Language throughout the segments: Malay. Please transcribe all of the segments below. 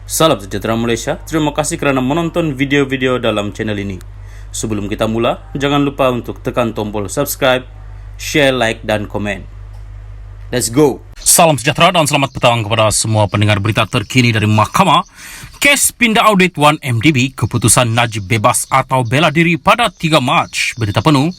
Salam sejahtera Malaysia, terima kasih kerana menonton video-video dalam channel ini. Sebelum kita mula, jangan lupa untuk tekan tombol subscribe, share, like dan komen. Let's go! Salam sejahtera dan selamat petang kepada semua pendengar berita terkini dari Mahkamah. Kes pindah audit 1MDB, keputusan Najib bebas atau bela diri pada 3 Mac. Berita penuh.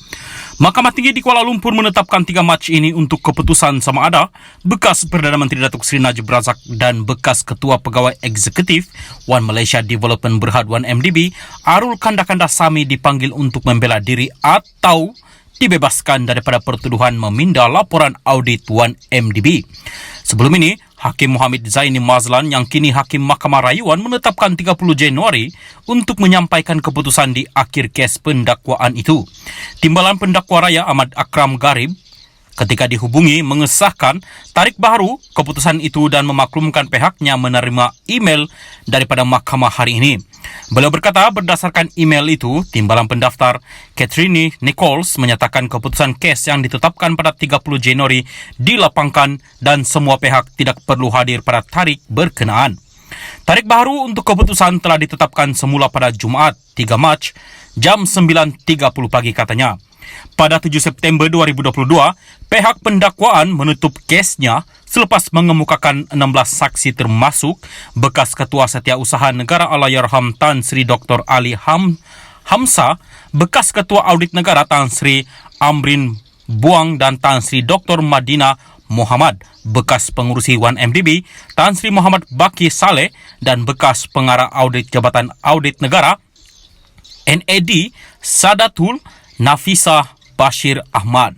Mahkamah Tinggi di Kuala Lumpur menetapkan 3 Mac ini untuk keputusan sama ada bekas Perdana Menteri Datuk Seri Najib Razak dan bekas Ketua Pegawai Eksekutif One Malaysia Development Berhad 1MDB Arul Kanda-Kanda Sami dipanggil untuk membela diri atau dibebaskan daripada pertuduhan meminda laporan audit 1MDB. Sebelum ini, Hakim Muhammad Zaini Mazlan yang kini Hakim Mahkamah Rayuan menetapkan 30 Januari untuk menyampaikan keputusan di akhir kes pendakwaan itu. Timbalan Pendakwa Raya Ahmad Akram Garib ketika dihubungi mengesahkan tarikh baru keputusan itu dan memaklumkan pihaknya menerima email daripada mahkamah hari ini. Beliau berkata berdasarkan email itu, Timbalan Pendaftar Catherine Nichols menyatakan keputusan kes yang ditetapkan pada 30 Januari dilapangkan dan semua pihak tidak perlu hadir pada tarikh berkenaan. Tarikh baru untuk keputusan telah ditetapkan semula pada Jumaat 3 Mac jam 9.30 pagi katanya. Pada 7 September 2022, pihak pendakwaan menutup kesnya selepas mengemukakan 16 saksi termasuk bekas Ketua Setiausaha Negara Allahyarham Tan Sri Dr. Ali Hamsa, bekas Ketua Audit Negara Tan Sri Amrin Buang dan Tan Sri Dr. Madina Muhammad, bekas pengurusi 1MDB Tan Sri Muhammad Baki Saleh dan bekas pengarah audit Jabatan Audit Negara NAD Sadatul Nafisa Bashir Ahmad.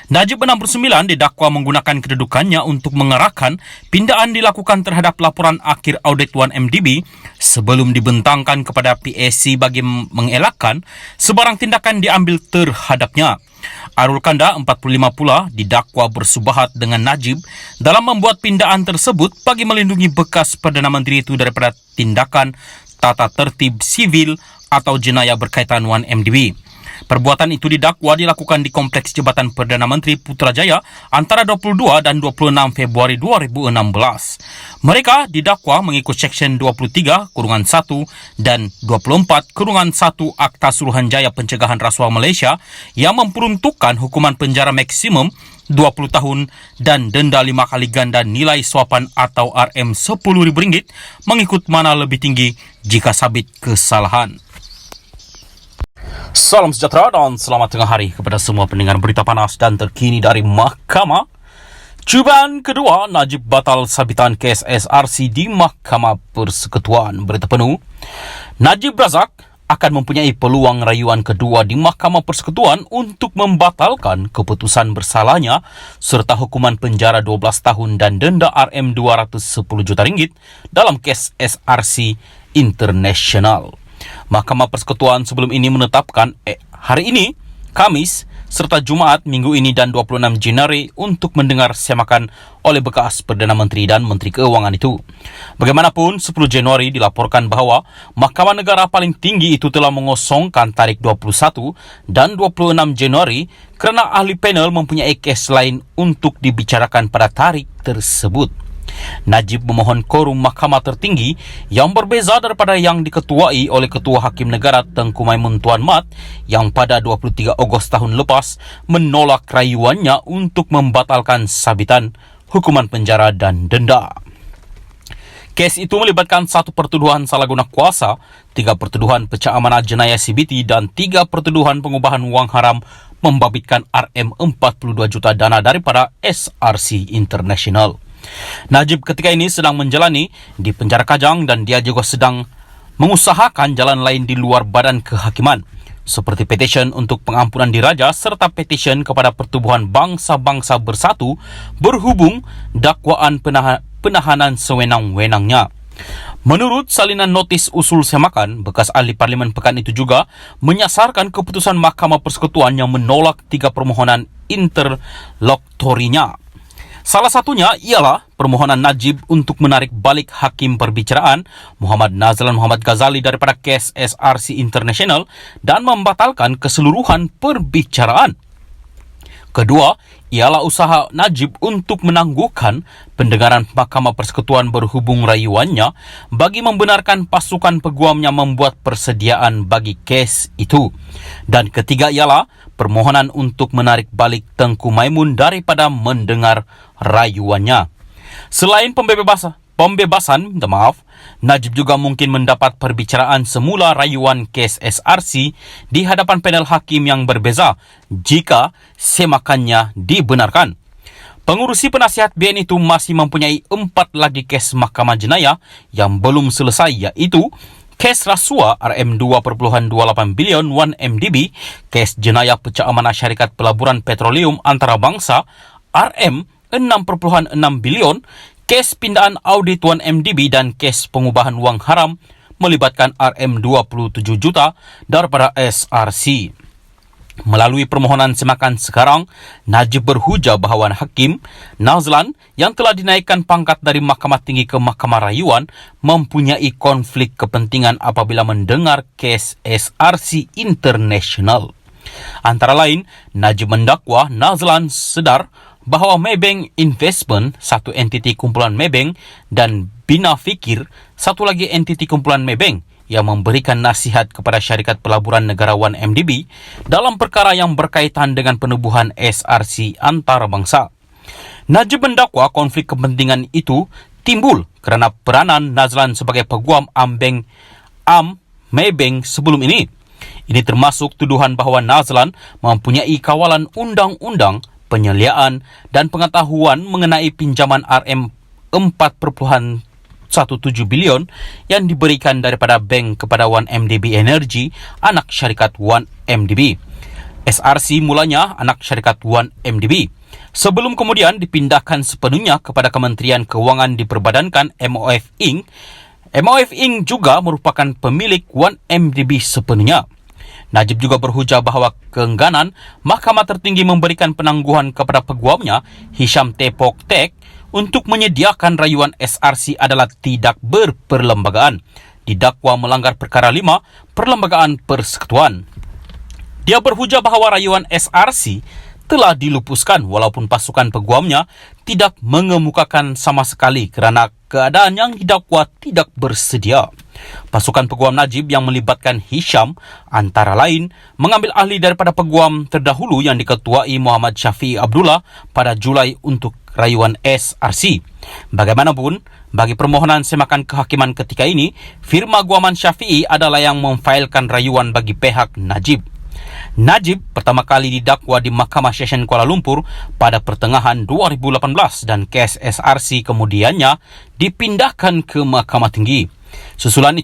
Najib 69 didakwa menggunakan kedudukannya untuk mengarahkan pindaan dilakukan terhadap laporan akhir audit 1MDB sebelum dibentangkan kepada PSC bagi mengelakkan sebarang tindakan diambil terhadapnya. Arul Kanda 45 pula didakwa bersubahat dengan Najib dalam membuat pindaan tersebut bagi melindungi bekas Perdana Menteri itu daripada tindakan tata tertib sivil atau jenayah berkaitan 1MDB. Perbuatan itu didakwa dilakukan di Kompleks Jabatan Perdana Menteri Putrajaya antara 22 dan 26 Februari 2016. Mereka didakwa mengikut Seksyen 23-1 dan 24-1 Akta Suruhanjaya Pencegahan Rasuah Malaysia yang memperuntukkan hukuman penjara maksimum 20 tahun dan denda 5 kali ganda nilai suapan atau RM10,000 mengikut mana lebih tinggi jika sabit kesalahan. Salam sejahtera dan selamat tengah hari kepada semua pendengar berita panas dan terkini dari Mahkamah. Cubaan kedua, Najib batal sabitan kes SRC di Mahkamah Persekutuan. Berita penuh, Najib Razak akan mempunyai peluang rayuan kedua di Mahkamah Persekutuan untuk membatalkan keputusan bersalahnya serta hukuman penjara 12 tahun dan denda RM210 juta ringgit dalam kes SRC International. Mahkamah Persekutuan sebelum ini menetapkan hari ini, Khamis, serta Jumaat minggu ini dan 26 Januari untuk mendengar semakan oleh bekas Perdana Menteri dan Menteri Keuangan itu. Bagaimanapun, 10 Januari dilaporkan bahawa Mahkamah Negara paling tinggi itu telah mengosongkan tarikh 21 dan 26 Januari kerana ahli panel mempunyai kes lain untuk dibicarakan pada tarikh tersebut. Najib memohon korum mahkamah tertinggi yang berbeza daripada yang diketuai oleh Ketua Hakim Negara Tengku Maimun Tuan Mat yang pada 23 Ogos tahun lepas menolak rayuannya untuk membatalkan sabitan hukuman penjara dan denda. Kes itu melibatkan 1 pertuduhan salah guna kuasa, 3 pertuduhan pecah amanah jenayah CBT dan 3 pertuduhan pengubahan wang haram membabitkan RM42 juta dana daripada SRC International. Najib ketika ini sedang menjalani di penjara Kajang dan dia juga sedang mengusahakan jalan lain di luar badan kehakiman seperti petisyen untuk pengampunan diraja serta petisyen kepada Pertubuhan Bangsa-Bangsa Bersatu berhubung dakwaan penahanan sewenang-wenangnya. Menurut salinan notis usul semakan, bekas ahli Parlimen Pekan itu juga menyasarkan keputusan Mahkamah Persekutuan yang menolak 3 permohonan interlokutorinya. Salah satunya ialah permohonan Najib untuk menarik balik Hakim Perbicaraan Muhammad Nazlan Muhammad Ghazali daripada kes SRC International dan membatalkan keseluruhan perbicaraan. Kedua, ialah usaha Najib untuk menangguhkan pendengaran Mahkamah Persekutuan berhubung rayuannya bagi membenarkan pasukan peguamnya membuat persediaan bagi kes itu. Dan ketiga ialah permohonan untuk menarik balik Tengku Maimun daripada mendengar rayuannya. Selain pembebasan, Najib juga mungkin mendapat perbicaraan semula rayuan kes SRC di hadapan panel hakim yang berbeza jika semakannya dibenarkan. Pengurusi penasihat BN itu masih mempunyai 4 lagi kes mahkamah jenayah yang belum selesai, iaitu kes rasuah RM2.28 bilion 1MDB, kes jenayah pecah amanah syarikat pelaburan petroleum antarabangsa RM6.6 bilion, kes pindaan audit 1MDB dan kes pengubahan wang haram melibatkan RM27 juta daripada SRC. Melalui permohonan semakan sekarang, Najib berhujah bahawa Hakim Nazlan yang telah dinaikkan pangkat dari Mahkamah Tinggi ke Mahkamah Rayuan mempunyai konflik kepentingan apabila mendengar kes SRC International. Antara lain, Najib mendakwa Nazlan sedar bahawa Maybank Investment, satu entiti kumpulan Maybank, dan Bina Fikir, satu lagi entiti kumpulan Maybank, yang memberikan nasihat kepada syarikat pelaburan negarawan MDB dalam perkara yang berkaitan dengan penubuhan SRC antarabangsa. Najib mendakwa konflik kepentingan itu timbul kerana peranan Nazlan sebagai peguam Maybank sebelum ini. Ini termasuk tuduhan bahawa Nazlan mempunyai kawalan undang-undang, penyeliaan dan pengetahuan mengenai pinjaman RM4.17 bilion yang diberikan daripada bank kepada 1MDB Energy, anak syarikat 1MDB. SRC mulanya anak syarikat 1MDB. Sebelum kemudian dipindahkan sepenuhnya kepada Kementerian Kewangan diperbadankan MOF Inc. MOF Inc. juga merupakan pemilik 1MDB sepenuhnya. Najib juga berhujah bahawa keengganan Mahkamah Tertinggi memberikan penangguhan kepada peguamnya Hisham Tepok Tek untuk menyediakan rayuan SRC adalah tidak berperlembagaan. Didakwa melanggar perkara 5 Perlembagaan Persekutuan. Dia berhujah bahawa rayuan SRC telah dilupuskan walaupun pasukan peguamnya tidak mengemukakan sama sekali kerana keadaan yang didakwa tidak bersedia. Pasukan peguam Najib yang melibatkan Hisham antara lain mengambil ahli daripada peguam terdahulu yang diketuai Muhammad Syafi'i Abdullah pada Julai untuk rayuan SRC. Bagaimanapun, bagi permohonan semakan kehakiman ketika ini, firma guaman Syafi'i adalah yang memfailkan rayuan bagi pihak Najib. Najib pertama kali didakwa di Mahkamah Session Kuala Lumpur pada pertengahan 2018 dan kes SRC kemudiannya dipindahkan ke Mahkamah Tinggi. Susulan itu